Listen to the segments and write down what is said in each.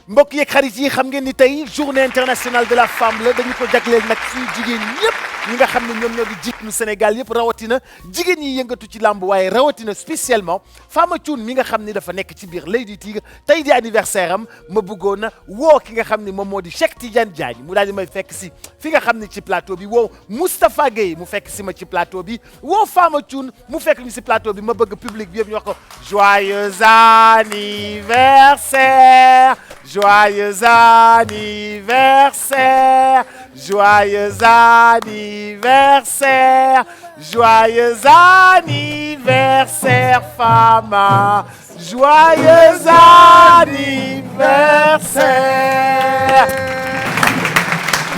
mbokk yeeg xarit yi xam ngeen ni tey journée internationale de la femme la dañu ko jagleel nag suñu jigéen ñëpp ñi nga xam ne ñoom ñoo di jiitlu Sénégal yëpp rawatina jigéen ñi yëngatu ci làmb waaye rawatina spécialement Fama Thioune mi nga xam ni dafa nekk ci biir L'Oeil du Tigre tey di anniversaire am ma bëggoon na woo ki nga xam ni moom moo di Cheikh Tidiane Diagne mu daal di may fekk si fi nga xam ni ci plateau bi woo Moustapha Gueye mu fekk si ma ci plateau bi woo Fama Thioune mu fekk ñu si plateau bi ma bëgg public bi yëpp ñu wax ko joyeux anniversaire. Joyeux anniversaire, joyeux anniversaire, joyeux anniversaire Fama, joyeux anniversaire.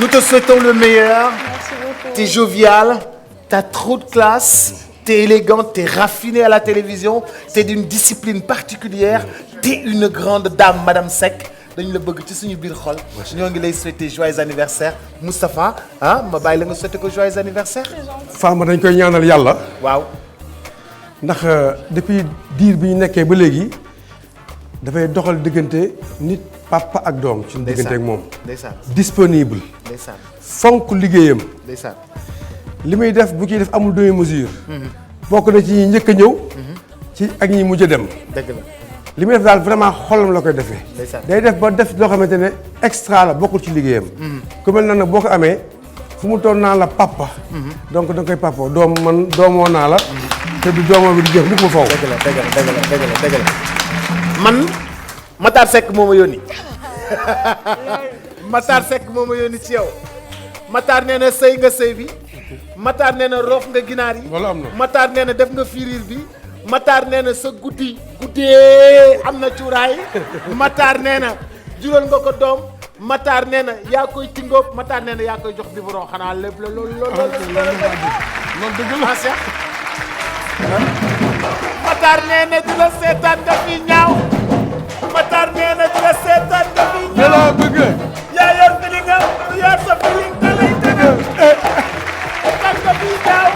Nous te souhaitons le meilleur. Merci beaucoup. T'es jovial, t'as trop de classe, t'es élégante, t'es raffinée à la télévision, t'es d'une discipline particulière, t'es une grande dame, Madame Seck. dañu la bëgg ci suñu biir xol ñoo ngi lay souhaiter joyeux anniversaire Moustapha ah ma bàyyi la nga souhaiter ko joyeux anniversaire. Fama dañ koy ñaanal yàlla. waaw. ndax depuis diir bi ñu nekkee ba léegi dafay doxal diggante nit papa ak doom. ci diggante ak moom. ndeysaan disponible. ndeysaan fonk liggéeyam. ndeysaan. li muy def bu ciy def amul demi mesure. bokk na ci ñi njëkk a ñëw. ci ak ñi mujj a dem. dëgg la. li muy def daal vraiment xolam la koy defee. day def ba def loo xamante ne extra la bokkul ci liggéeyam. ku mel na nag boo ko amee fu mu toll naa la papa. donc da nga koy papa doom man doomoo naa la. te du doomoo bi di jeex mukk ma faw. dëgg la dëgg la man Matar Seck moo ma yónni Matar Seck moo ma yónni ci yow Matar nee na sëy nga sëy bi Matar nee na roof nga ginaar yi. loolu am na Matar nee na def nga firiir bi. Matar nee na sa guddee am na cuuraay Matar nee na jural nga ko doom Matar nee na yaa koy tingóob Matar nee na yaa koy jox biberon xanaa lépp la loolu dëgg la Cheikh Matar nee na di la seetaan nga fi ñaaw Matar nee na di la seetaan nga fi ñaaw la bëgg yaa yor feeling nga yor sa feeling da lay tëgal seetaan nga fi ñaaw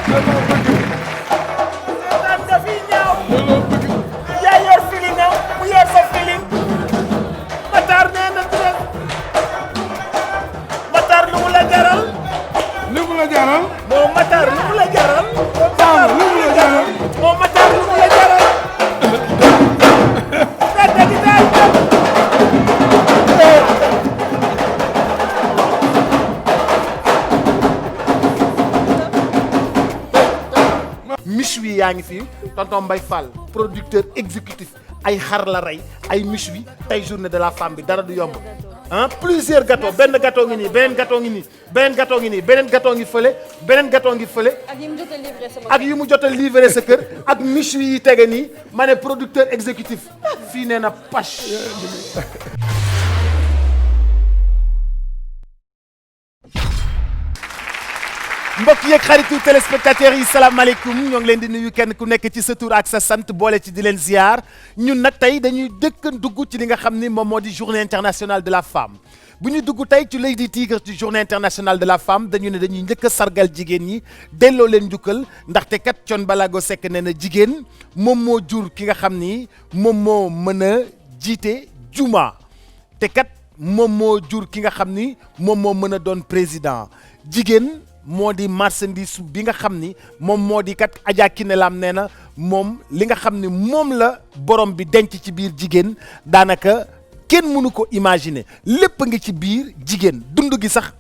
moo Matar lu mu la jaral. Fama lu mu la jaral. moo Matar lu mu la jaral. Michoui yaa ngi fi tonton Mbaye Fall producteur exécutif ay xar la rey ay Michoui tey journée de la femme bi dara du yomb. plusieurs gâteaux benn gâteau ngi nii beneen gâteau ngi nii beneen gâteau ngi nii beneen gâteau ngi fële beneen gâteau ngi fële. ak yi mu jot a livré sama ak yi mu jot a livré sa kër ak Michoui yi tege nii ma ne producteur exécutif fii nee na Pache. mbokk yeeg xaritu téléspectateurs yi salaamaaleykum ñoo ngi leen di nuyu kenn ku nekk ci sa tur ak sa sant boole ci di leen ziar ñun nag tey dañuy dëkk dugg ci li nga xam ni moom moo di journée internationale de la femme bu ñu dugg tey ci L'Oeil du Tigre ci journée internationale de la femme dañu ne dañuy njëkk a sargal jigéen ñi delloo leen njukkal ndaxte kat Thione Ballago Seck nee na jigéen moom moo jur ki nga xam ni moom moo mën a jiite juma te kat moom moo jur ki nga xam ni moom moo mën a doon président jigéen. moo di marchandise bi nga xam ni moom moo di kat Adja Kiné Lam nee na moom li nga xam ni moom la borom bi denc ci biir jigéen daanaka kenn mënu ko imaginer lépp ngi ci biir jigéen dund gi sax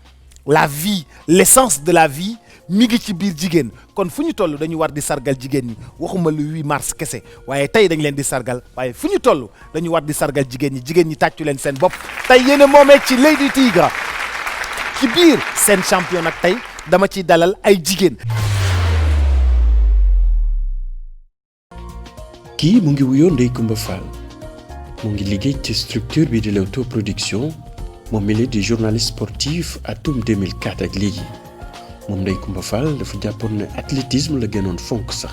la vie l'essence de la vie mi ngi ci biir jigéen kon fu ñu toll dañu war di sargal jigéen ñi waxuma le 8 mars kese waaye tey dañ leen di sargal waaye fu ñu toll dañu war di sargal jigéen ñi tàccu leen seen bopp tey yéen a moomee ci L'Oeil du Tigre ci biir seen champion nag tey dama ci dalal ay jigéen. kii mu ngi wuyoo Ndeye Coumba Fall mu ngi liggéey ci structure bi di Leewtoo production moom mi di journaliste sportif atum 2004 ak léegi moom Ndeye Coumba Fall dafa jàppoon ne athlétisme la gënoon fonk sax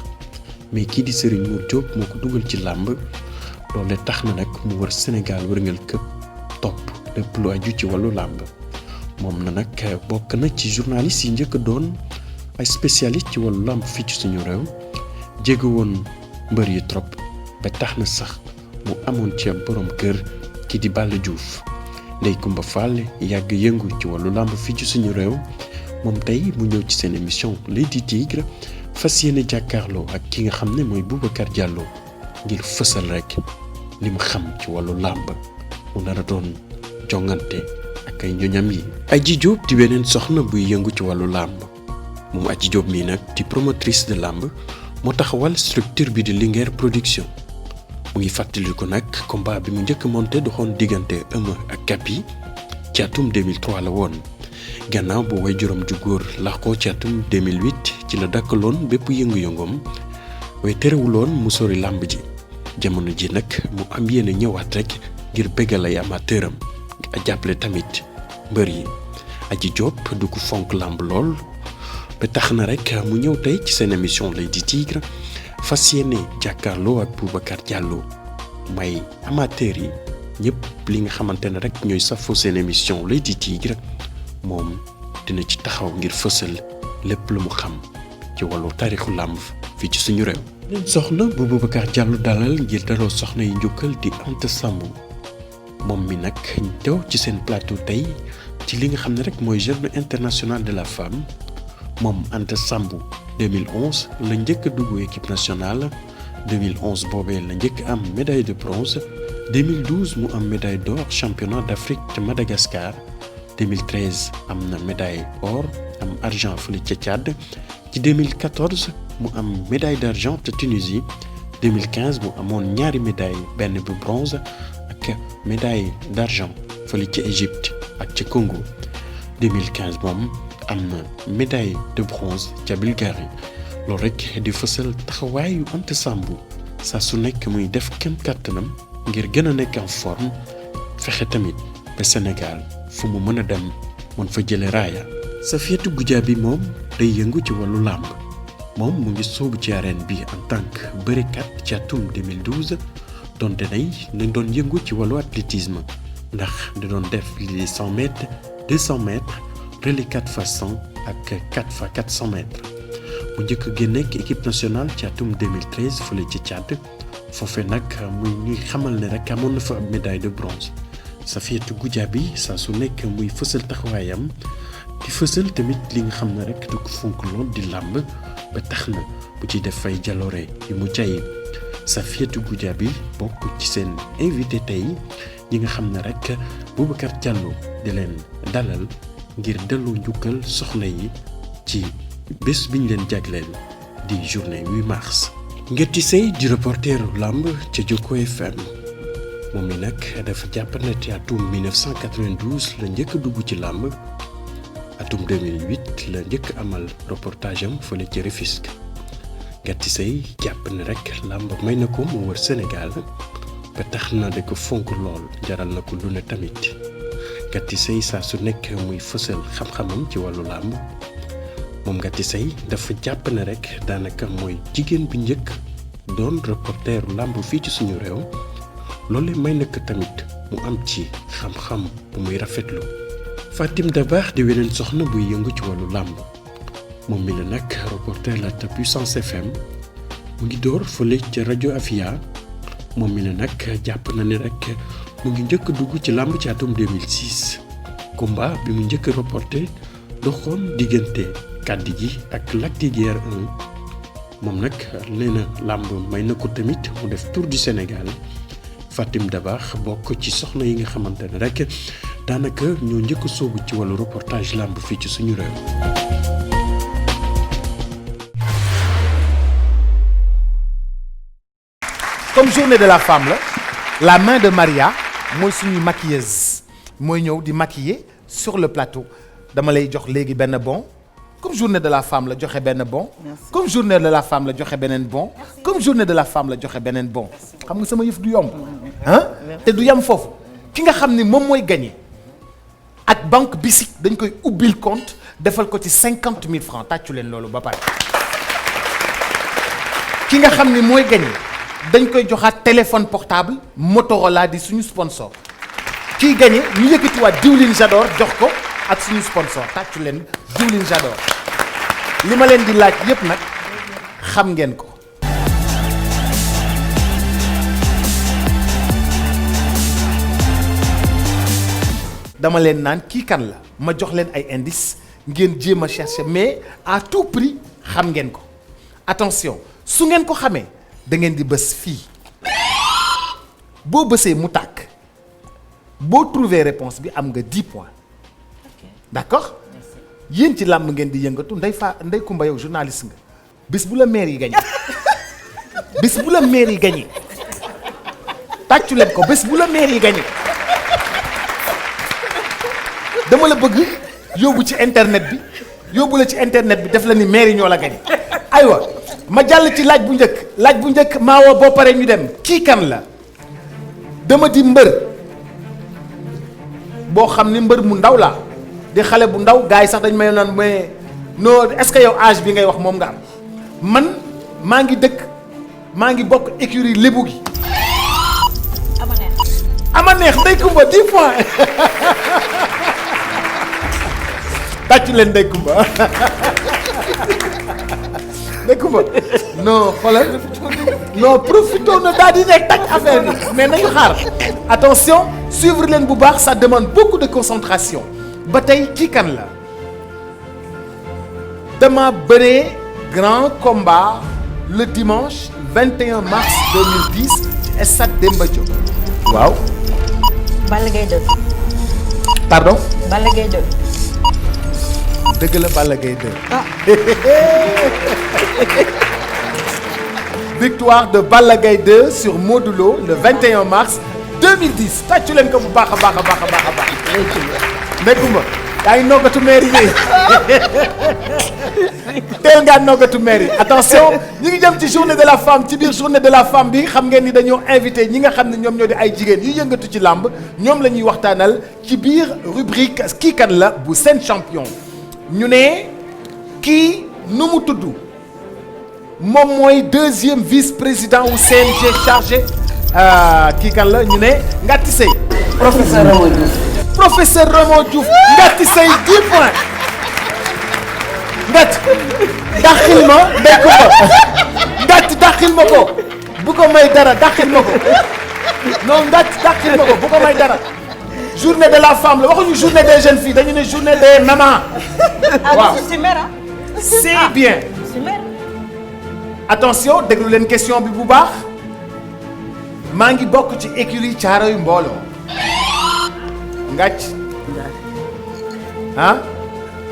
mais kii di Serigne Mour Diop moo ko dugal ci làmb loolu tax na nag mu wër Sénégal wërngal këpp topp lépp lu aju ci wàllu làmb. moom na nag bokk na ci journaliste yi njëkk a doon ay spécialiste ci wàllu làmb fii ci suñu réew jege woon mbër yi trop ba tax na sax mu amoon ci borom kër ki di Balla Diouf Ndeye Coumba Fall yàgg yëngu ci wàllu làmb fii ci suñu réew moom tey mu ñëw ci seen émission Lady Tigre fas yéene jàkkaarloo ak ki nga xam ne mooy Boubacar Diallo ngir fësal rek li mu xam ci wàllu làmb mu nar a doon jongante ak ay ñoñam yi. Adji Diop di beneen soxna buy yëngu ci wàllu làmb moom Adji Diop mii nag di promotrice de làmb moo taxawal structure bi di Linguère production mu ngi fàttaliku nag combat bi mu njëkk monté doxoon diggante Eumeu ak Kapi ci atum 2003 la woon gannaaw bu way juróom ju góor làqoo ci atum 2008 ci la dakkaloon bépp yëngu-yëngoom way terewuloon mu sori làmb ji jamono ji nag mu am yéene ñëwaat rek ngir bégal ay amateuram a jàppale tamit mbër yi. Adji Diop du ko fonk làmb lool ba tax na rek mu ñëw tey ci seen émission Lady Tigre fas yéene jàkkaarloo ak Boubacar Diallo may amateurs yi ñëpp li nga xamante ne rek ñooy safoo seen émission Lady Tigre moom dina ci taxaw ngir fësal lépp lu mu xam ci wàllu taarixu làmb fii ci suñu réew. leen soxna bu Boubacar Diallo dalal ngir daloo soxna yi njukkal di Anta Sambou moom mi nag teew ci seen plateau tey ci li nga xam ne rek mooy journée internationale de la femme moom Anta Sambou 2011 la njëkk a dugg équipe nationale 2011 boobee la njëkk am médaille de bronze 2012 mu am médaille d'or championnat d'Afrique de Madagascar 2013 am na médaille or am argent fële ca Tchad ci 2014 mu am médaille d'argent te Tunisie 2015 mu amoon ñaari médaille benn bu bronze ak médaille d'argent fële ca Égypte ak ca Congo 2015 moom am na médaille de bronze ca Bulgarie loolu rek di fësal taxawaayu Anta Sambou saa su nekk muy def kem kàttanam ngir gën a nekk en forme fexe tamit ba Sénégal fu mu mën a dem mën fa jële raaya. Safiatou Goudiaby moom day yëngu ci wàllu làmb moom mu ngi soobu ci arène bi en tant que bërekat ci atum 2012 donte nay nañ doon yëngu ci wàllu athlétisme ndax da doon def les 100 mètres 200 mètres relais 4x100 ak 4x400 mètres mu njëkk a génne ak équipe nationale ci atum 2013 fële ci Tchad foofe nag muy ñuy xamal ne rek amoon na fa ab médaille de bronze. Safiatou Goudiaby saa su nekk muy fësal taxawaayam di fësal tamit li nga xam ne rek du ko fonk lool di làmb ba tax na bu ci def fay jaloore yu mu jayi. Safiatou Goudiaby bokk ci seen invité tey ñi nga xam ne rek Boubacar Diallo di leen dalal ngir delloo njukkal soxna yi ci bés bi ñu leen jagleel di journée 8 mars. Ngëti Sey di reporteru làmb ca Joko FM moom mi nag dafa jàpp ne ci atum 1992 la njëkk a dugg ci làmb atum 2008 la njëkk amal reportage am fële ci Rufisque. Ngëti Sey jàpp ne rek làmb may na ko mu wër Sénégal ba tax na da ko fonk lool jaral na ko lu ne tamit. Ngëti Sey saa su nekk muy fësal xam-xamam ci wàllu làmb moom Ngëti Sey dafa jàpp ne rek daanaka mooy jigéen bu njëkk doon reporteru làmb fii ci suñu réew loole may na ko tamit mu am ci xam-xam bu muy rafetlu. Fatim Dabakh di weneen soxna buy yëngu ci wàllu làmb moom mi la nag reporter la te Puissance FM mu ngi door fële ca rajo Afia moom mi la nag jàpp na ne rek mu ngi njëkk dugg ci làmb ci atum 2006 combat bi mu njëkk reporter doxoon diggante Kàddi gi ak Lac de Guiers 1 moom nag nee na làmb may na ko tamit mu def tour du Sénégal. Fatim Dabakh bokk ci soxna yi nga xamante ne rek daanaka ñoo njëkk a sóobu ci wàllu reportage làmb fii ci suñu réew. Comme journée de la femme la main de Maria mooy suñuy maquilleuse mooy ñëw di maquiller sur le plateau dama lay jox léegi benn bon. Comme journée de la femme la joxe benn bon. Merci. Comme journée de la femme la joxe beneen bon. Merci. Comme journée de la femme la joxe beneen bon. xam nga sama yëf du yomb. ah te du yem foofu ki nga xam ni moom mooy gagné ak banque BICIC dañ koy ubbil compte defal ko ci 50 000 francs tàccu leen loolu ba pare. ki nga xam ni mooy gagné dañ koy joxaat téléphone portable Motorola di suñu sponsor kiy gagné ñu yëkkatiwaat diwlin Jador jox ko. ak suñu sponsor tàccu leen diwlin Jador li ma leen di laaj yépp nag xam ngeen ko. dama leen naan kii kan la ma jox leen ay indices ngeen jéem a chercher mais à tout prix xam ngeen ko attention su ngeen ko xamee da ngeen di bës fii boo bësee mu tàkk boo trouver réponse bi am nga 10 points d'accord yéen ci làmb ngeen di yëngatu Ndeye Coumba yow journaliste nga bés bu la maire yi gagné bés bu la maire yi gagné tàccu leen ko bés bu la maire yi gagné dama la bëgg yóbbu ci internet bi yóbbu la ci internet bi def la ni maire yi ñoo la gagné aywa ma jàll ci laaj bu njëkk Maawa boo paree ñu dem kii kan la dama di mbër boo xam ni mbër mu ndaw la di xale bu ndaw gars yi sax dañ may naan mais non est-ce que yow âge bi ngay wax moom nga am man maa ngi bokk écurie lébu gi. ama neex Ndeye Coumba 10 points tàccu leen Ndeye Coumba Ndeye Coumba non xoolal non profito na daal di nekk tàcc affaire bi mais nañu xaar attention suivre leen bu baax ça demande beaucoup de concentration ba tey kii kan la dama bëree grand combat le dimanche 21 mars 2010 ci stade Demba Diop waaw. Balla Gaye 2. pardon. Balla Gaye 2. dëgg la Balla Gaye 2. ah. victoire de Balla Gaye 2 sur Modou Lo le 21 mars 2010 tàccu leen ko bu baax a baax a baax a baax a baax. Ndeye Coumba yaa ngi noggatu maire yi teel ngaa noggatu maire yi attention ñi ngi jëm ci journée de la femme ci biir journée de la femme bi xam ngeen ni dañoo invité ñi nga xam ne ñoom ñoo di ay jigéen yu yëngatu ci làmb ñoom la ñuy waxtaanal ci biir rubrique kii kan la bu Sen Champion ñu ne kii nu mu tudd moom mooy deuxième vice-président wu CNG chargé kii kan la ñu ne Ngati Seye. professeur Ramon Diouf. professeur Ramon Diouf Ngati Seye 10 points Ngati dàqil ma Ndeye Coumba Ngati dàqil ma ko bu ko may dara dàqil ma ko non Ngati dàqil ma ko bu ko may dara journée de la femme la waxuñu journée des jeunes filles dañu ne journée des mamans waaw c'est bien attention déglu leen question bi bu baax maa ngi bokk ci écurie Caaroy Mbooloo ngàcc ah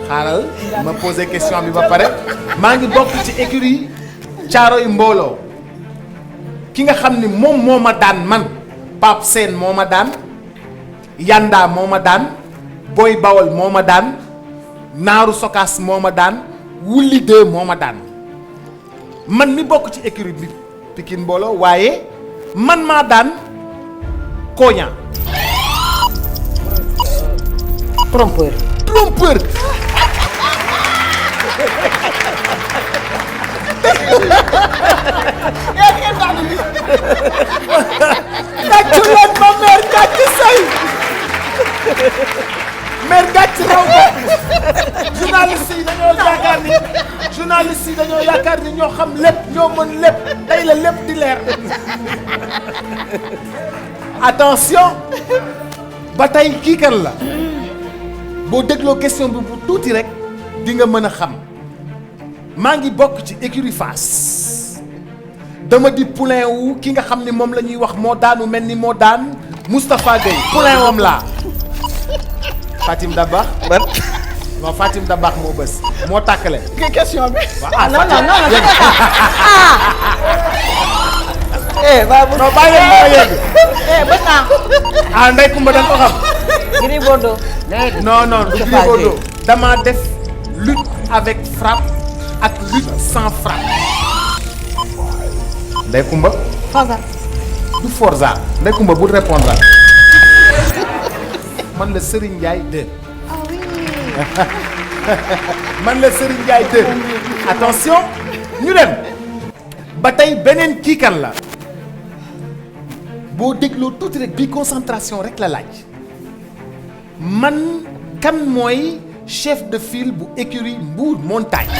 xaaral ma posé question bi ba pare maa ngi bokk ci écurie Caaroy Mbooloo ki nga xam ni moom moo ma daan man Pape Sène moo ma daan Yanda moo ma daan Boy Bawol moo ma daan Naaru Sokaas moo ma daan Wulli 2 moo ma daan man mi bokk ci écurie bi Pikine Mbooloo waaye man maa daan Koña. trompeur. trompeur. gàcce leen ma mère Ngati Seye mère Ngati raw ko journaliste yi dañoo yaakaar ni ñoo xam lépp ñoo mën lépp tey la lépp di leer attention ba tey kii kan la boo dégloo question bi bu tuuti rek di nga mën a xam maa ngi bokk ci écurie Fass dama di poulain wu ki nga xam ni moom la ñuy wax moo daanu mel ni moo daan Moustapha Gueye poulain wam laa Fatim Dabakh non Fatim Dabakh moo bës moo tàkkale question bi. ah non non non non bàyyi leen ma yegg bët naa. ah Ndeye Coumba da nga ko xam Gris Bordeaux. non non du Gris Bordeaux dama def lutte avec frappe ak lutte sans frappe Ndeye Coumba Forza. du Forza Ndeye Coumba bul répondre man la Serigne Ndiaye 2 ah oui. man la Serigne Ndiaye 2 attention ñu dem ba tey beneen kii kan la boo dégloo tuuti rek bii concentration rek la laaj man kan mooy chef de file bu écurie Mbour Montagne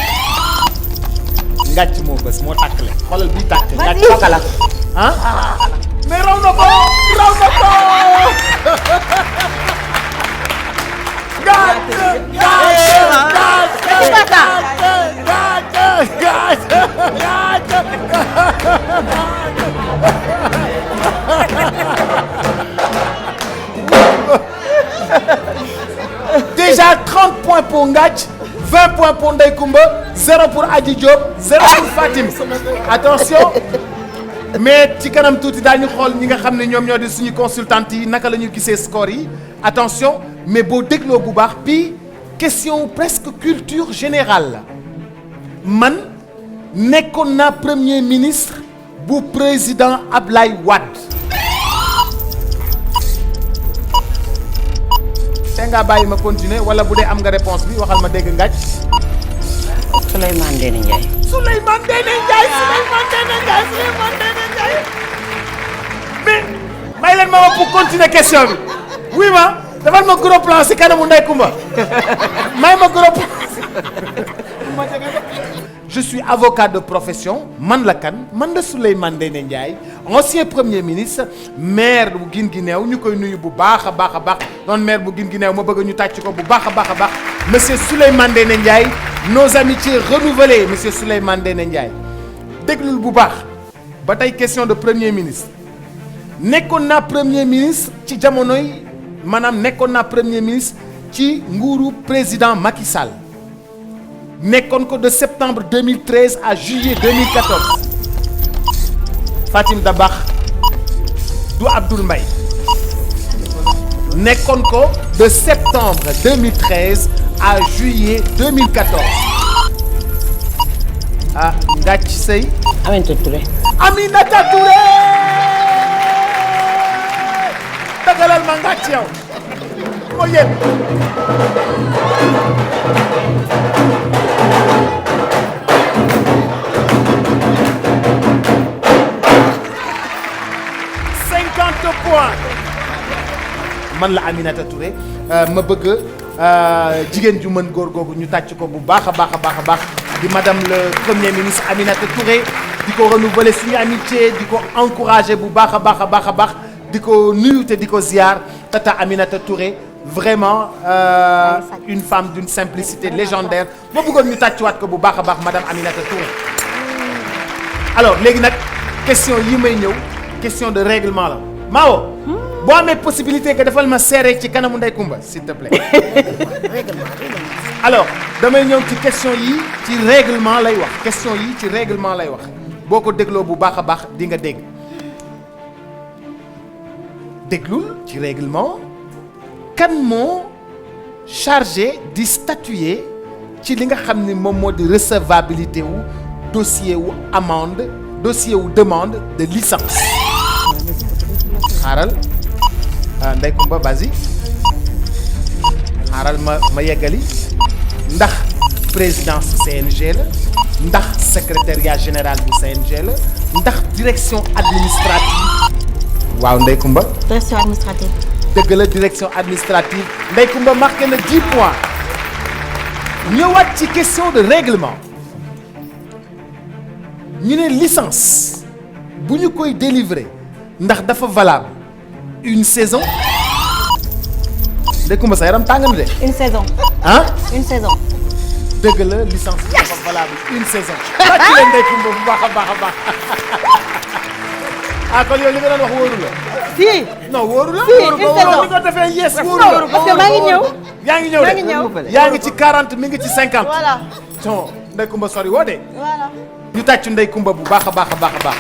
ngàcc moo bës moo tàkkale xoolal bii tàkk ngàcc tàkkala ah mais raw na ko déjà 30 points pour Ngath, 20 points pour Ndeye Coumba, 0 pour Adji Diop, 0 pour Fatim. Attention. Mais ci kanam tuuti daañu xool ñi nga xam ne ñoom ñoo di suñu consultante yi naka la ñu gisee score yi attention mais boo dégloo bu baax bi question presque culture générale la man nekkoon naa premier ministre bu président Ablaye Wade te nga bàyyi ma continuer wala bu dee am nga réponse bi waxal ma dégg Ngath. Souleymane Ndéné Ndiaye. Souleymane Ndéné Ndiaye. mais may leen ma wax pour continuer question bi oui ma defal ma gros plan si kanamu Ndeye Coumba may ma gros plan. Je suis avocat de profession man la kan man la Souleymane Ndéné Ndiaye ancien premier ministre maire bu Guinguinéo ñu koy nuyu bu baax a baax a baax doon maire bu Guinguinéo ma bëgg ñu tàcc ko bu baax a baax a baax monsieur Souleymane Ndéné Ndiaye nos amitiés renouvelées monsieur Souleymane Ndéné Ndiaye déglul bu baax ba tey question de premier ministre nekkoon naa premier ministre ci jamonoy maanaam nekkoon naa premier ministre ci nguuru président Macky Sall nekkoon ko de septembre 2013 à juillet 2014 Fatim Dabakh du Abdoul Mbaye nekkoon ko de septembre 2013 à juillet 2014 ah Ngath Seye. Aminata Touré. Aminata Touré dagalal ma Ngath yow moo yéen. man la Aminata Touré ma bëgg jigéen ju mën góor googu ñu tàcc ko bu baax a baax a baax a baax di madame le premier ministre Aminata Touré di ko renouveler suñu amitié di ko encourager bu baax a baax a baax a baax di ko nuyu te di ko ziar tata Aminata Touré vraiment une femme d'une simplicité légendaire ma bëggoon ñu tàccuwaat ko bu baax a baax madame Aminata Touré. alors léegi nag question yi may ñëw question de règlement la Mao. boo amee possibilité nga defal ma serré ci kanamu Ndeye Coumba s'il te plaît. alors damay ñëw ci question yi ci règlement lay wax question yi ci règlement lay wax boo ko dégloo bu baax a baax di nga dégg déglul ci règlement kan moo chargé di statuer ci li nga xam ni moom moo di recevabilité wu dossier wu amende dossier wu demande de licence xaaral Ndeye Coumba vas-y xaaral ma yeggali ndax présidence CNG la ndax secrétariat général bu CNG la ndax direction administrative waaw Ndeye Coumba. direction administrative. dëgg la direction administrative Ndeye Coumba marqué na 10 points ñëwaat ci question de règlement ñu ne licence bu ñu koy délivrer ndax dafa valable une saison Ndeye Coumba sa yaram tàng na de. une saison. ah une saison. dëgg la licence bi dafa valable une saison. waa ci leen Ndeye Coumba bu baax a baax a baax ah kon yow li nga doon wax wóoru la. si. non wóoru la. si une saison li nga defee yes wóoru la. parce que maa ngi ñëw. yaa ngi ñëw maa ngi ñëw. de yaa ngi ci 40 mi ngi ci 50. voilà. donc Ndeye Coumba sori woo de. voilà. ñu tàccu Ndeye Coumba bu baax a baax a baax a baax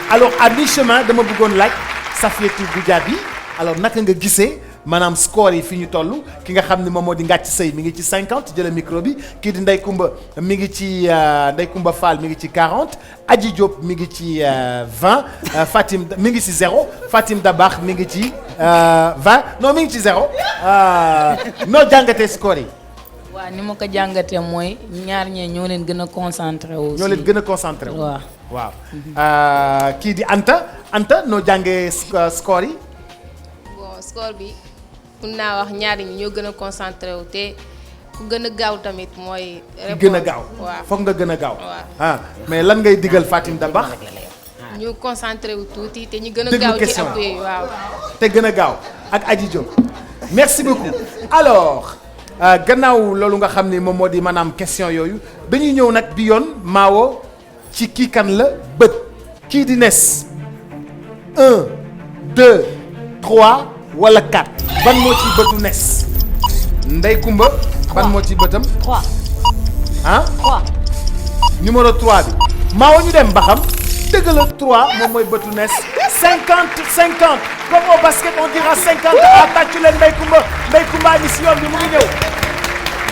alors à mi-chemin dama bëggoon laaj Safiatou Goudiaby alors naka nga gisee maanaam score yi fi ñu toll ki nga xam ne moom moo di Ngath Seye mi ngi ci 50 jëla micro bi kii di Ndeye Coumba mi ngi ci Ndeye Coumba Fall mi ngi ci 40 Adji Diop mi ngi ci 20 Fatim mi ngi ci 0 Fatim Dabakh mi ngi ci 20 non mi ngi ci 0 noo jàngatee score yi. waaw ni ma ko jàngatee mooy ñaar ñee ñoo leen gën a concentré wu. ñoo leen gën a concentré wu. waaw waaw kii di Anta noo jàngee score yi. bon score bi mun naa wax ñaari ñi ñoo gën a concentré wu te ku gën a gaaw tamit mooy. gën a gaaw waaw foog nga gën a gaaw. waaw ah mais lan ngay digal Fatim Dabakh. ñu concentré wu tuuti te ñu gën a déglu gaaw ci question appui yi waaw. te gën a gaaw ak Adji Diop merci beaucoup alors gannaaw loolu nga xam ni moom moo di maanaam question yooyu dañuy ñëw nag bi yoon Maawo ci kii kan la bët kii di nes 1 2 3 wala 4 ban moo ci bëtu nes Ndey Kumba ban moo ci bëtam 3. ah 3. numéro 3 bi Maawo ñu dem ba xam dëgg la 3 moom mooy bëtu nees 50-50 comme au basket on dira 50 à tàccu leen Ndey Kumba ngi si yoon bi mu ngi ñëw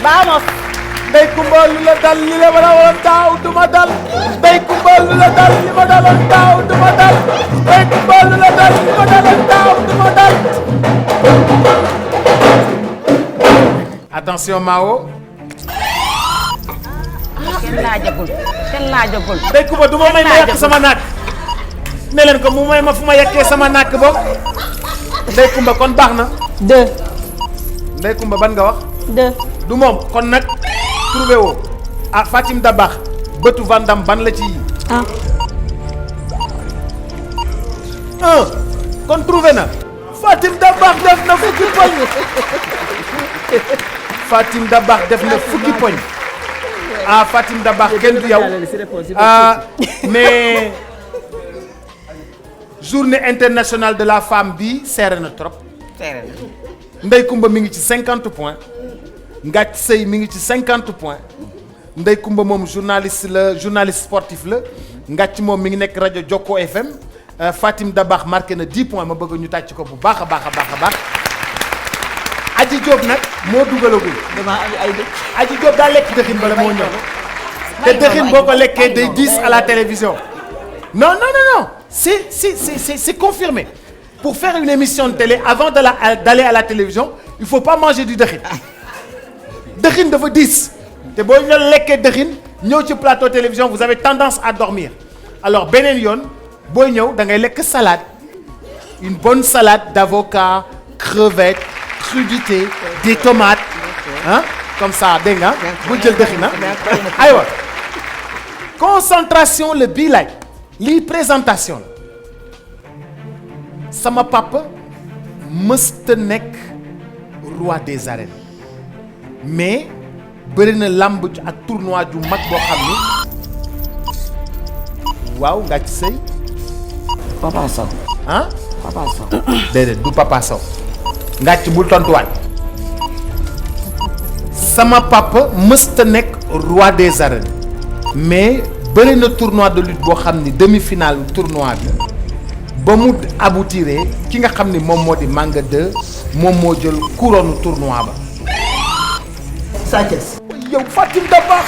Vamos. Ndey Kumba lu la dal li la war a woon daaw du ma dal Ndey Kumba lu la dal li ma daloon daaw du ma dal Ndey Kumba lu la dal li ma daloon daaw du ma dal attention Mao Kenn laajagul. Ndey Kumba du ma may ma yàq sama naak ne leen ko mu may ma fu ma yàqee sama naak boog Ndey Kumba kon baax na 2. Ndey Kumba ban nga wax 2. du moom kon nag trouvé woo ah Fatim Dabax bëtu Vandam ban la ci yi 1 kon trouvé na Fatim Dabax def na fukki poñ Fatim Dabax def na fukki poñ ah Fatim Dabax kenn du yow ah mais journée internationale de la femme bi seere na trop Ndey Kumba mi ngi ci 50 points Ngath Sey mi ngi ci 50 points Ndey Kumba moom journaliste sportif la Ngath moom mi ngi nekk rajo Jokko FM Fatim Dabax marqué na 10 points ma bëgg ñu tàcc ko bu baax a baax Aji Diop nag moo dugalagul Dama am ay dëkk. Aji Diop daa lekk dëxin bala moo ñëw te dëxin boo ko lekkee day 10 à la télévision non c'est confirmé pour faire une émission de télé avant d'aller à la télévision il faut pas manger du dëxin dëxin dafa 10 te boo ñu la lekkee dëxin ñëw ci plateau télévision vous avez tendance à dormir alors beneen yoon booy ñëw da ngay lekk salade une bonne salade d'avocat crevettes crudité des tomates hein comme ça dégg nga bu jël dëxin na aywa concentration le bii laaj lii présentation la sama papa mësta nekk roi des arènes mais bëri na làmb ak tournoi ju mag boo xam ni waaw nga ci sëy Papa Sow. ah Papa Sow. déedéet du Papa Sow ngàcc bul tontuwaat sama papa mësta nekk roi des arènes mais bëri na tournoi de lutte boo xam ni demi-finale tournoi bi ba mu aboutiré ki nga xam ni moom moo di Manga 2 moom moo jël couronne tournoi ba. Sa Thiès. yow Fatim Dabax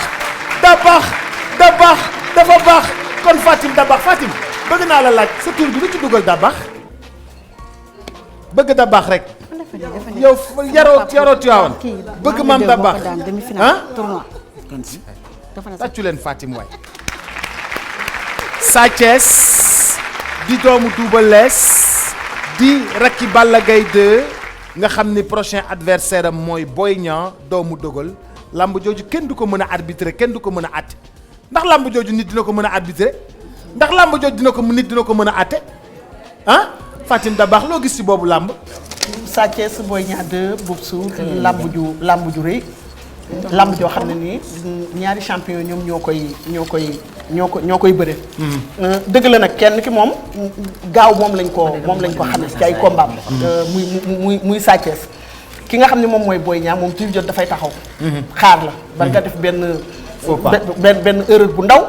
dafa baax kon Fatim Dabax Fatim bëgg naa la laaj sa tur bi lu ci dugal Dabax bëgg Dabax rek. yow yaroo Tiwaawan bëgg maam Dabax ah tàccu leen Fatim waay Sa Thiès di doomu Double Less di rakki Balla Gaye 2 nga xam ni prochain adversaire am mooy Boy Niang doomu Dogal lamb jooju kenn du ko mën a arbitrer kenn du ko mën a àtte ndax lamb jooju nit dina ko mën a arbitrer ndax lamb jooju nit dina ko mën a àtte ah Fatim Dabax loo gis ci boobu lamb. Sa Thiès Boy Niang 2 Boubsou lamb ju rëy lamb joo xam ne nii ñaari champion ñoom ñoo koy bëre. dëgg la nag kenn ki moom gaaw moom lañ ko xamee ci ay combat muy Sa Thiès ki nga xam ne moom mooy Boy Niang moom tur jot dafay taxaw. xaar la ba nga def benn erreur bu ndaw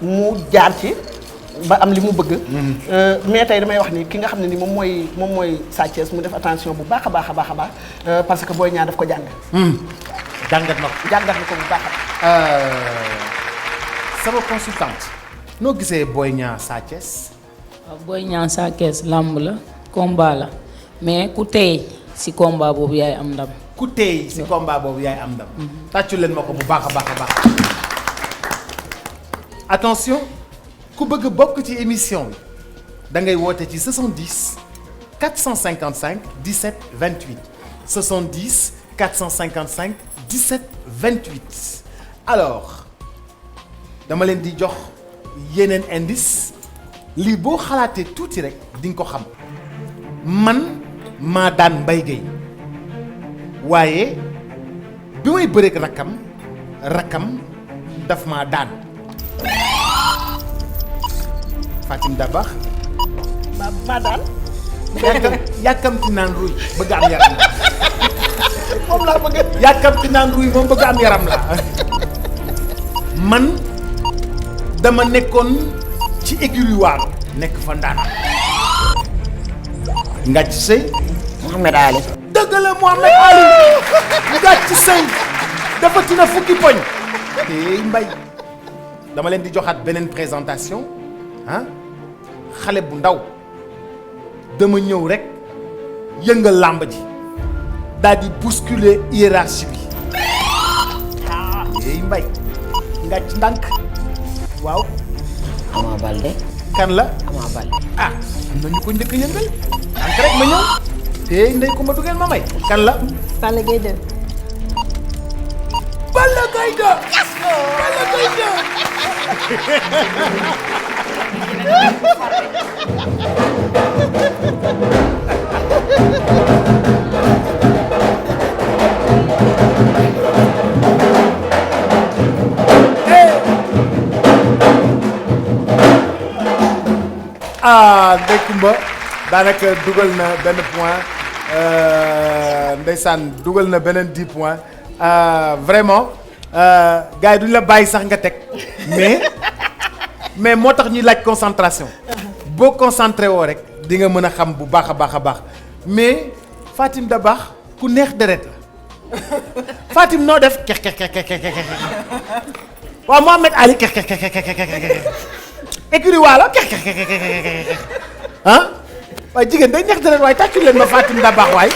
mu jaar ci ba am li mu bëgg. mais tey damay wax ni ki nga xam ne ni moom mooy Sa Thiès mu def attention bu baax a baax parce que Boy Niang daf ko jàng. jàngat na ko bu baax sama consultante noo gisee Boy Niang Sa Thiès. waaw Boy Niang Sa Thiès làmb la combat la mais ku tey ci combat boobu yaay am ndam. tàccu leen ma ko bu baax a baax. attention ku bëgg bokk ci émission bi da ngay woote ci 70 455 17 28 70 455 17 28 alors dama leen di jox yeneen indice lii boo xalaatee tuuti rek di nga ko xam man maa daan Mbaye Gueye waaye bi may bëreek rakkam daf maa daan Fatim Dabax maa daan yàkkamti naan ruy bëgg am yaram moom laa bëgg. yàkkamti naan ruy moom bëgg am yaram la man dama nekkoon ci écurie Waalo nekk fa ndaanaan Ngathie Seye Mohamed Ali. dëgg la Mohamed Ali Ngathie Seye dafa tina fukki poñ te mbay dama leen di joxaat beneen présentation ah xale bu ndaw dama ñëw rek yëngal làmb ji daal di bousculer hiérarchie bi te mbay Ngathie ndànk waaw Ama Baldé. kan la Ama Baldé. ah am na ñu ko njëkk a yëngal ndànk rek ma ñëw te ndey ko ma duggeel ma may kan la Balla Gaye 2. Balla Gaye 2 Balla Gaye 2 Ndeye Coumba daanaka dugal na benn point ndeysaan dugal na beneen 10 points vraiment gars yi duñ la bàyyi sax nga teg mais moo tax ñuy laaj concentration boo concentré woo rek di nga mën a xam bu baax a baax a baax mais Fatim Dabakh ku neex deret la Fatim noo def kex kex kex kex kex waaw Mohamed Ali kex kex kex kex kex écurie Waalo kex kex kex kex ah waaye jigéen day neex deret waaye tàccu leen ma Fatim Dabakh waay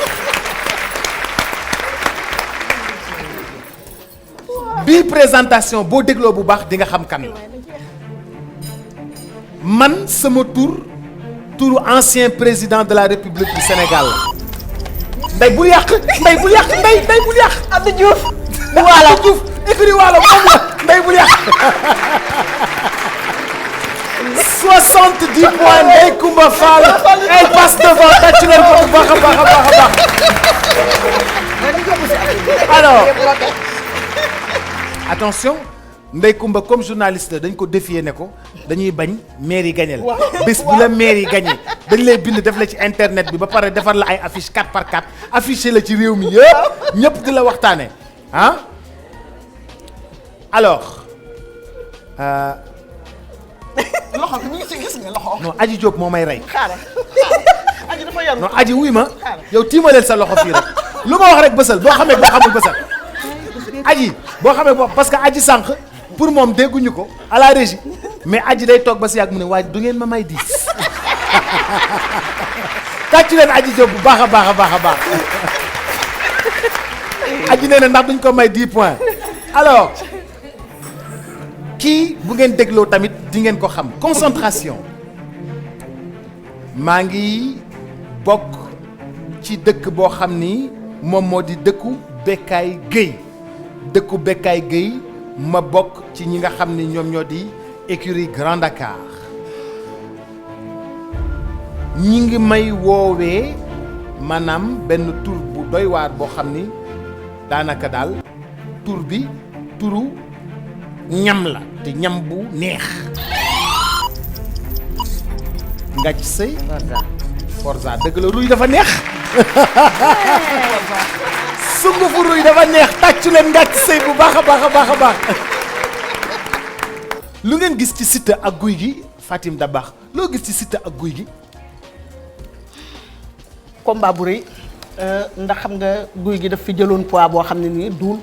bii présentation boo dégloo bu baax di nga xam kan la man sama turu ancien président de la République du Sénégal nday bul yàq nday bul yàq nday bul yàq Abdou Diouf. Waalo Abdou Diouf écurie Waalo moom la nday bul yàq 70 points Ndeye Coumba Fall elle passe devant tàcc leen ko bu baax a baax a baax a baax alors attention Ndeye Coumba comme journaliste dañ ko défier ne ko dañuy bañ maire yi gañe la bés bu la maire yi gañe dañ lay bind def la ci internet bi ba pare defar la ay affiche 4x4 affiché la ci réew mi yëpp ñëpp di la waxtaane ah alors loxo bi ñu ngi ci gis nga loxo. non Aji Diop moo may rey xaaral aji dafa yaru. non Aji wuy ma yow tiimaleel sa loxo fii rek lu ma wax rek bësal boo xamee boo xamul bësal Aji boo xamee boo parce que Aji sànq pour moom dégguñu ko à la régie mais Aji day toog ba si yàgg mu ne waaye du ngeen ma may 10 tàccu leen Aji Diop bu baax a baax a baax a baax Aji nee na ndax duñ ko may 10 points alors kii bu ngeen dégloo tamit di ngeen ko xam concentration maa ngi bokk ci dëkk boo xam ni moom moo di dëkku Bekkaay Gueye dëkku Bekkaay Gueye ma bokk ci ñi nga xam ni ñoom ñoo di écurie Grand Dakar ñi ngi may woowee maanaam benn tur bu doy waar boo xam ni daanaka daal tur bi turu ñam la te ñam bu neex Ngathie Seye Forza dëgg la ruy dafa neex sungufu ruy dafa neex tàccu leen Ngathie Seye bu baax a baax a baax a baax lu ngeen gis ci Siteu ak Gouye Gui Fatim Dabakh loo gis ci Siteu ak Gouye Gui combat bu rëy ndax xam nga Gouye Gui daf fi jëloon poids boo xam ne nii du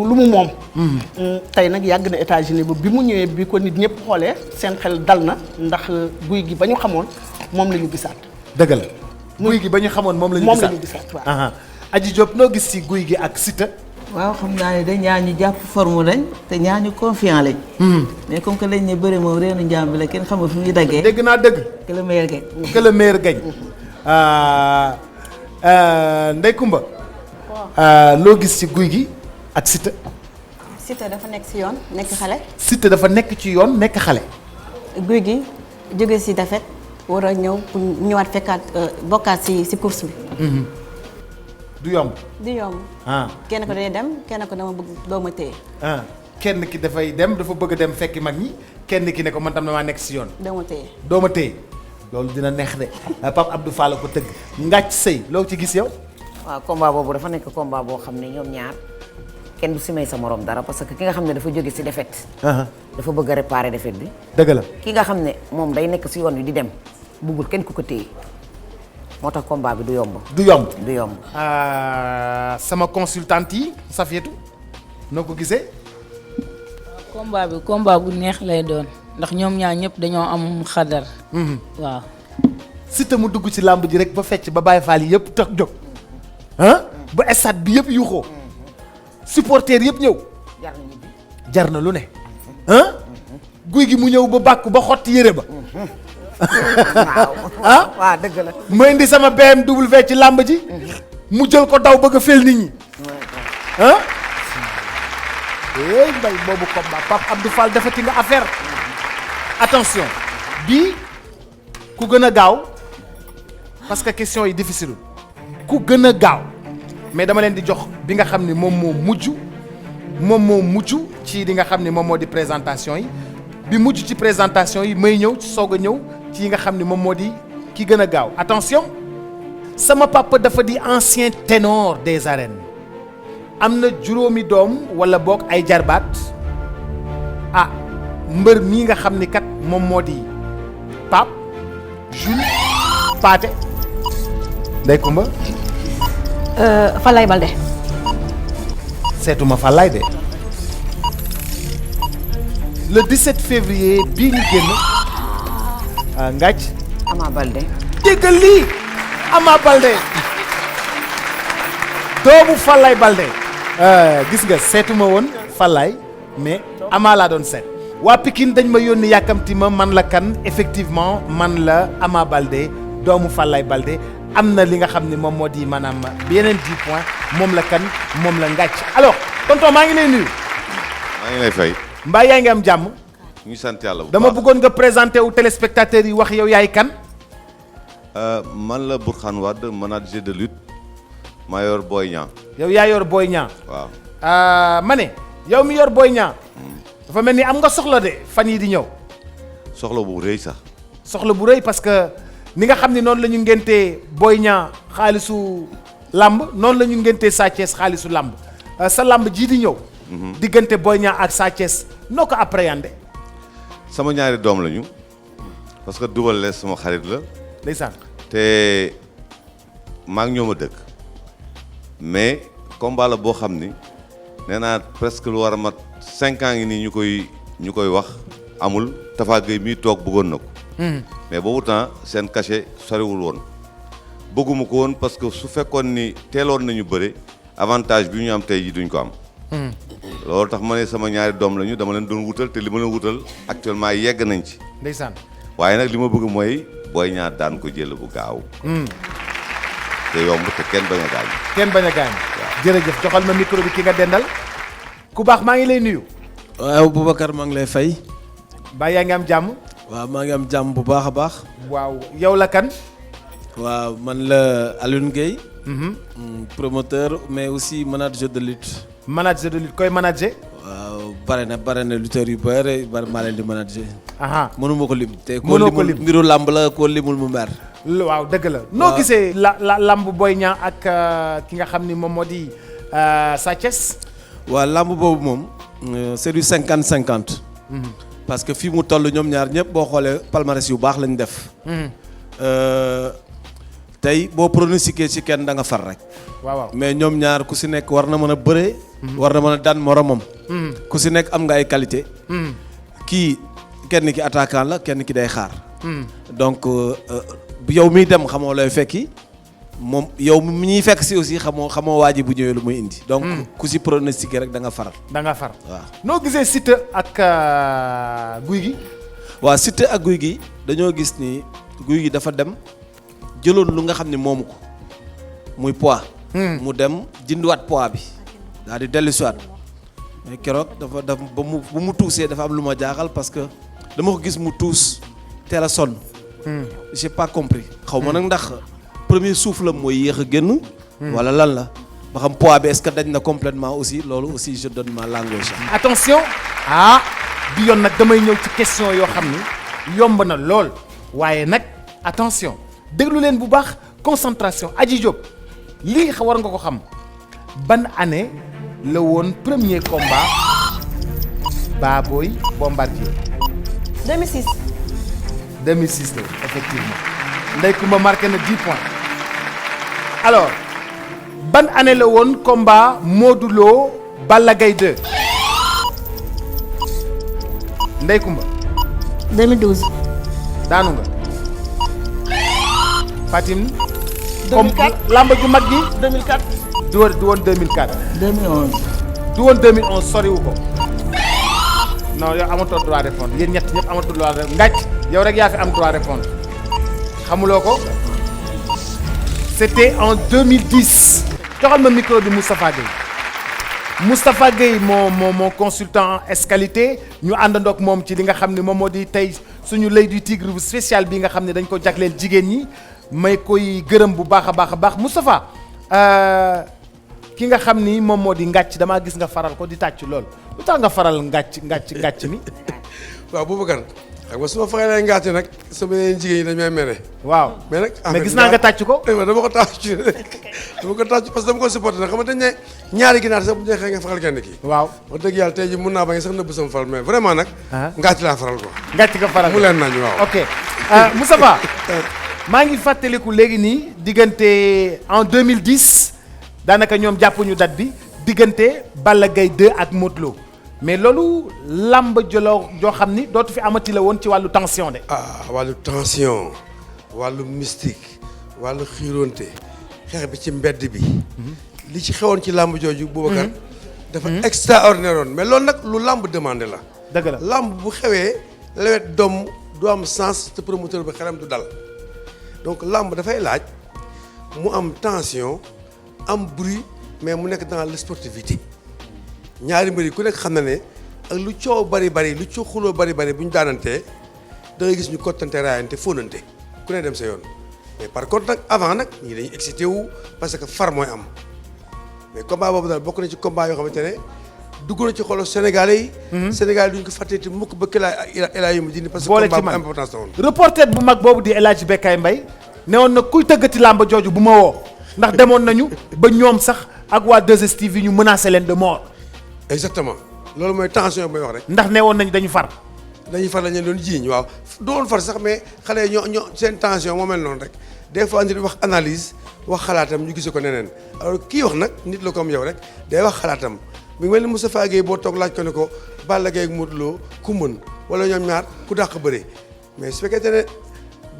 lu mu moom. tey nag yàgg na États-Unis ba bi mu ñëwee bi ko nit ñëpp xoolee seen xel dal na ndax Gouye Gui ba ñu xamoon moom la ñu gisaat. dëgg la Gouye Gui ba ñu xamoon moom la ñu gisaat waaw. Aji Diop noo gis ci Gouye Gui ak Siteu. waaw xam naa ne dañ ñaa ñu jàpp forme lañ te ñaa ñu confiant lañ. mais comme que lañ ne bëri moom reenu njaam bi la kenn xamul fu muy daggee. dégg naa dëgg. que le meilleur gagne. que le meilleur gagne. Ndeye Coumba. loo gis ci Gouye Gui ak Siteu. Siteu dafa nekk ci yoon nekk xale. Siteu dafa nekk ci yoon nekk xale. Gouye Gui jóge ci défaite war a ñëw pour ñëwaat fekkaat bokkaat ci course bi. du yomb. du yomb. kenn ko day dem kenn ko dama bëgg doo ma téye. kenn ki dafay dem dafa bëgg a dem fekki mag ñi kenn ki ne ko man tam damaa nekk ci yoon. doo ma téye. doo ma téye loolu dina neex de Pape Abdou Fall ko tëgg Ngathie Seye loo ci gis yow. waaw combat boobu dafa nekk combat boo xam ne ñoom ñaar kenn du si may sa morom dara parce que ki nga xam ne dafa jóge si défaite. dafa bëgg a réparer défaite bi. dëgg la ki nga xam ne moom day nekk si yoon wi di dem buggul kenn ku ko téye moo tax combat bi du yomb. du yomb du yomb. sama consultante yi Safiatou noo ko gisee. combat bi combat bu neex lay doon ndax ñoom ñaar ñëpp dañoo am xadar. waaw. Siteu mu dugg ci làmb ji rek ba fecc ba Baye Fall yi yëpp tax jóg ah ba stade bi yëpp yuuxoo supporters yëpp ñëw jar na lu ne ah guy gi mu ñëw ba bàkku ba xotti yére ba ah waaw dëgg la. ma indi sama BMW ci làmb ji mu jël ko daw bëgg a fel nit ñi ah éy mbay boobu combat Pape Abdou Fall defati nga affaire attention bii ku gën a gaaw parce que question yi difficile ku gën a gaaw mais dama leen di jox bi nga xam ni moom moo mujj ci li nga xam ni moom moo di présentation yi bi mujj ci présentation yi may ñëw ci soog a ñëw ci yi nga xam ni moom moo di ki gën a gaaw attention sama papa dafa di ancien ténor des arènes am na juróomi doom wala boog ay jarbaat ah mbër mii nga xam ni kat moom moo di Pape Jules Pathé Ndeye Coumba Falaye Baldé. seetuma Falaye de le 17 février bii ñu génn ngàcc Ama Baldé. déggal lii Ama Baldé doomu Falaye Baldé gis nga seetuma woon Falaye mais Ama laa doon seet waa Pikine dañ ma yónni yàkkamti ma man la kan effectivement man la Ama Baldé doomu Falaye Baldé am na li nga xam ne moom moo di maanaam yeneen 10 points moom la kan moom la ngàcc alors tonton maa ngi lay nuyu. maa ngi lay fay. mbaa yaa ngi am jàmm. ñu sant yàlla bu baax dama bëggoon nga présenté wu téléspectateurs yi wax yow yaay kan. man la Bourkhane Wade manager de lutte maa yor Boy Niang. yow yaa yor Boy Niang. waaw. ma ne yow mi yor Boy Niang. dafa mel ni am nga soxla de fan yi di ñëw. soxla bu rëy sax. soxla bu rëy parce que ni nga xam ni noonu la ñu ngéntee Boy Niang xaalisu làmb noonu la ñu ngéntee Sa Thiès xaalisu làmb sa làmb jii di ñëw. diggante Boy Niang ak Sa Thiès noo ko appréhendé. sama ñaari doom lañu parce que Double Less sama xarit la. ndeysaan. te maa ngi ñoom a dëkk mais combat la boo xam ni nee naa presque lu war a mat 5 ans ngi nii ñu koy wax amul Tafa Gueye mii toog bëggoon na ko. mais boobu temps seen cachet soriwul woon bëgguma ko woon parce que su fekkoon ni teeloon nañu bëre avantage bi ñu am tey ji duñ ko am. loolu tax ma ne sama ñaari doom lañu dama leen doon wutal te li ma leen wutal actuellement yegg nañ ci. ndeysaan. waaye nag li ma bëgg mooy Boy Niang daan ko jël bu gaaw. te yomb te kenn bañ a gaañ. kenn bañ a gaañ. jërëjëf joxal ma micro bi ki nga dendal. ku baax maa ngi lay nuyu. waaw Boubacar maa ngi lay fay. ba yaa ngi am jàmm. waaw maa ngi am jàmm bu baax a baax. waaw yow la kan. waaw man la Alioune Gueye. promoteur mais aussi manager de lutte. manager de lutte koy manager. waaw bare na lutteurs yu bëre maa leen di manager. mënuma ko lim. te mënoo ko lim mbiru làmb la koo limul mu mer. waaw dëgg la. noo gisee la làmb Boy Niang ak ki nga xam ni moom moo di Sa Thiès. waaw làmb boobu moom c'est du 50-50. parce que fii mu toll ñoom ñaar ñëpp boo xoolee palmarès yu baax lañ def. tey boo pronostiqué ci kenn da nga far rek. waaw mais ñoom ñaar ku si nekk war na mën a bëree. war na mën a daan moromam. ku si nekk am nga ay qualité. kii kenn ki attaquant la kenn ki day xaar. donc yow miy dem xamoo looy fekki moom yow mi ñuy fekk si aussi xamoo waa ji bu ñëwee lu muy indi. donc ku si pronostiqué rek da nga faral. da nga far waaw. noo gisee Siteu ak Guy gi. waaw Siteu ak Guy gi dañoo gis ni Guy gi dafa dem jëloon lu nga xam ne moomu ko muy poids. mu dem jëndiwaat poids bi daal di dellusiwaat mais keroog dafa ba mu tuusee dafa am lu ma jaaxal parce que dama ko gis mu tuus teel a sonn. j'ai pas compris. xaw ma nag ndax premier souffle la mooy yéex a génn. wala lan la ba xam poids bi est-ce que dañ na complètement aussi loolu aussi je donne ma langue. attention bi yoon nag damay ñëw ci question yoo xam ni yomb na lool waaye nag attention déglu leen bu baax concentration Adji Diop lii war nga ko xam ban année la woon premier combat Baboy Bombardier. 2006. 2006 la effectivement Ndeye Coumba marqué na 10 points alors ban année la woon combat Modou Lo Balla Gaye 2 Ndeye Coumba. 2012. daanu nga. Fatim. 2004 lamba ju mag gi. 2004. du woon 2004. 2011. du woon 2011 soriwu ko. non yow amatoo droit répondre yéen ñett ñëpp amatoo droit répondre ngàcc yow rek yaa fi am droit répondre xamuloo ko. c'était en 2010. joxal ma micro bi Moustapha Gueye. Moustapha Gueye moo consultant Escalité ñu àndandoog moom ci li nga xam ne moom moo di tey suñu l'œil du tigre bu spécial bi nga xam ne dañ ko jagleel jigéen ñi may koy gërëm bu baax a baax Moustapha ki nga xam ni moom moo di ngàcc damaa gis nga faral ko di tàcc lool lu tax nga faral ngàcc mi. waaw Boubacar xam nga su ma faralee ngàcc nag sama yeneen jigéen ñi dañ may mere. waaw mais nag mais gis naa nga tàcc ko. dama ko tàcc parce que dama ko supporté nag xam nga dañ ne ñaari ginaar sax bu jeexee nga faral kenn kii. waaw wax dëgg yàlla tey jii mun naa bañ sax nëbb sama faral mais vraiment nag. ngàcc laa faral ko. ngàcc nga faral mu leen nañu waaw. ok Moustapha maa ngi fàttaliku léegi nii diggante en 2010 daanaka ñoom jàppuñu date bi diggante Balla Gaye 2 ak Modou Lo mais loolu làmb jolo joo xam ni dootu fi amati la woon ci wàllu tension de. wàllu tension wàllu mystique wàllu xiironte xeex bi ci mbedd bi. li ci xewoon ci làmb jooju. Boubacar dafa extraordinaire woon mais loolu nag lu làmb demandé la. dëgg la làmb bu xewee lewet doom du am sens te promoteur bi xelam du dal donc làmb dafay laaj mu am tension am bruit mais mu nekk dans la sportivité. ñaari mbir yi ku nekk xam na ne ak lu coow bari lu coow xuloo bari bu ñu daanantee da ngay gis ñu kottante raayante fóonante ku ne dem sa yoon mais par contre nag avant nag ñii dañuy excité wu parce que far mooy am mais combat boobu daal bokk na ci combat yoo xamante ne dugg na ci xolu Sénégalais yi. Sénégalais duñ ko fàtteeti mukk ba Elaa yu mu dindi parce que combat bu importance la woon. reporter bu mag boobu di El Hadj Bekkaay Mbaye ne woon na kuy tëggati làmb jooju bu ma woo ndax demoon nañu ba ñoom sax ak waa 2STV yi ñu menacé leen de mort. exactement loolu mooy tension bi may wax rek. ndax ne woon nañu dañu far. lañu doon jiiñ waaw doon far sax mais xale yi ñoo seen tension moo mel noonu rek des fois nit wax analyse wax xalaatam ñu gisee ko neneen alors kii wax nag nit la comme yow rek day wax xalaatam mi ngi mel ni Moustapha Gueye boo toog laaj ko ne ko Balla Gaye ak Modou Lo ku mën wala ñoom ñaar ku dàq bëre mais su fekkente ne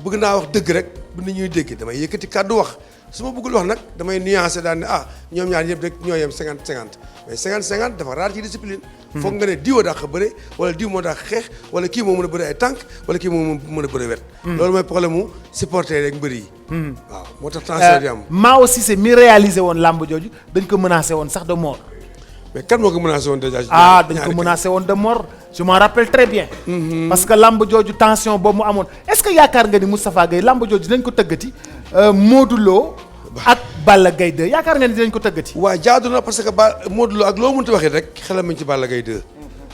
bëgg naa wax dëgg rek bu nit ñuy dégg damay yëkkati kàddu wax su ma bëggul wax nag damay nuancé daal ne ñoom ñaar ñëpp rek ñoo yem 50-50 mais 50-50 dafa raar ci discipline. foog nga ne diw a dàq bëre wala diw moo dàq xeex wala kii moo mën a bëre ay tànk wala kii moo mën a bëre wet. loolu mooy problème mu supporter rek mbër yi. waaw moo tax tension di am. Mao Cissé mi réalisé woon làmb jooju dañ ko menacé woon sax de mort. mais kan moo ko menacé woon déjà. dañ ko menacé woon de mort je m'en rappelle très bien. parce que làmb jooju tension boobu mu amoon est-ce que yaakaar nga ni Moustapha Gueye làmb jooju dañ ko tëggati Modou Lo ak Balla Gaye 2 yaakaar nga ni dinañ ko tëggati. waaw jaadu na parce que Modou Lo ak loo mënti waxee rek xelam mi ci Balla Gaye 2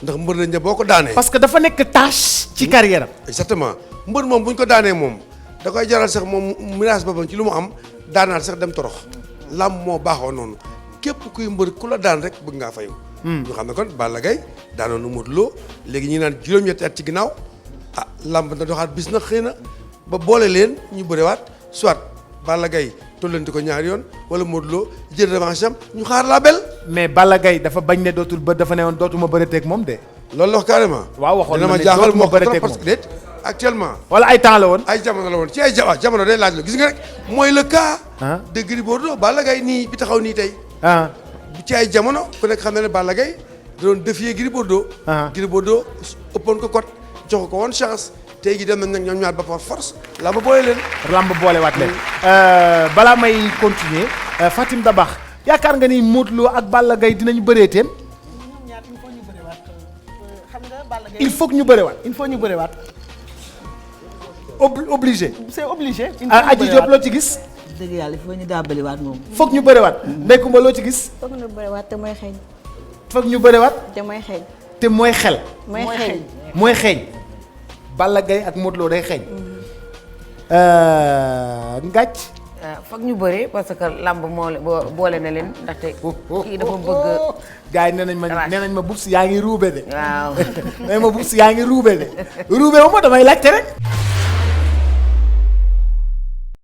ndax mbër lañ ne boo ko daanee. parce que dafa nekk tâche ci carrière am. exactement mbër moom bu ñu ko daanee moom da koy jaral sax moom mirage boppam ci lu mu am daanaat sax dem torox làmb moo baaxoo noonu képp kuy mbër ku la daan rek bëgg ngaa fayu. ñu xam ne kon Balla Gaye daanoon na Modou Lo léegi ñu naan juróom-ñetti at ci ginnaaw làmb na doxaat bis na xëy na ba boole leen ñu bëriwaat soit Balla Gaye tollanti ko ñaari yoon wala Modou Lo jël revanche am ñu xaar la bel. mais Balla Gaye dafa bañ ne dootul ba dafa ne woon dootuma bëreeteeg moom de. loolu la wax carrément. waaw waxoon na ma ne jaaxal dootuma moo ko bëreeteeg parce que déet actuellement. wala ay temps la woon. ay jamono la woon ci ay jamono day laaj la gis nga rek mooy le cas. de Gris Bordeaux Balla Gaye nii bi taxaw nii tey. ci ay jamono ku nekk xam na ne Balla Gaye da doon défier Gris Bordeaux. Gris Bordeaux ëppoon ko cote jox ko woon chance. tey jii dem nañ nag ñoom ñaar ba par force lamb boole leen. lamb boolewaat leen. balaa may continuer Fatim Dabax yaakaar nga ni Modou Lo ak Balla Gaye dinañu bëreeteen. ñoom ñaar il faut ñu bërewaat xam nga Balla Gaye. il faut que ñu bërewaat. il faut ñu bërewaat. obligé. c'est obligé. Adji Diop loo ci gis. dëgg yàlla il faut ñu daabaliwaat moom. foog ñu bërewaat. Ndeye Coumba loo ci gis. foog ñu bërewaat te mooy xeeñ. foog ñu bërewaat. te mooy xeeñ. te mooy xel. mooy xeeñ. mooy xeeñ. Balla Gaye ak Modou Lo day xeeñ. Ngàcc. foog ñu bëri parce que lamb moo boole na leen ndaxte. kii dafa bëgg. gars yi nee nañ ma Boups yaa ngi ruube de. waaw nee ma Boups yaa ngi ruube de ruube ma damay laajte rek.